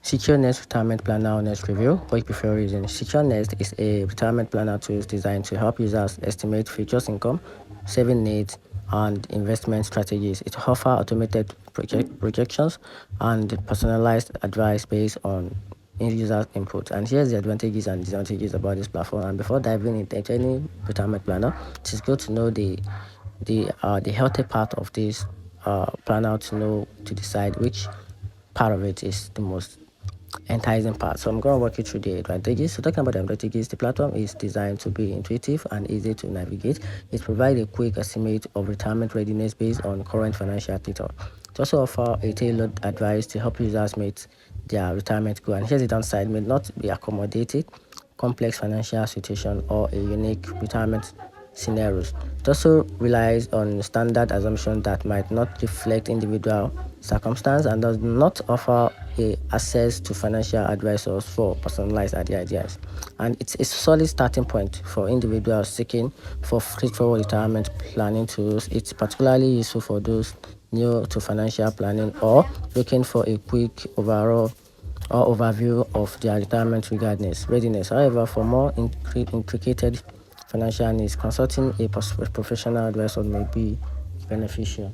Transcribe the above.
SecureNest Retirement Planner Honest Review. What you prefer using? SecureNest is a retirement planner tool designed to help users estimate future income, saving needs, and investment strategies. It offers automated projections and personalized advice based on user input. And here's the advantages and disadvantages about this platform. And before diving into any retirement planner, it is good to know the healthy part of this planner to decide which part of it is the most enticing part. So I'm going to walk you through the advantages. So talking about the advantages, the platform is designed to be intuitive and easy to navigate. It provides a quick estimate of retirement readiness based on current financial data. It also offers a tailored advice to help users meet their retirement goal. And here's the downside: may not be accommodated complex financial situation or a unique retirement scenarios. It also relies on standard assumptions that might not reflect individual circumstance and does not offer access to financial advisors for personalized ideas. And it's a solid starting point for individuals seeking for straightforward retirement planning tools. It's particularly useful for those new to financial planning or looking for a quick overview of their retirement readiness. However, for more intricate financial needs, consulting a professional advisor may be beneficial.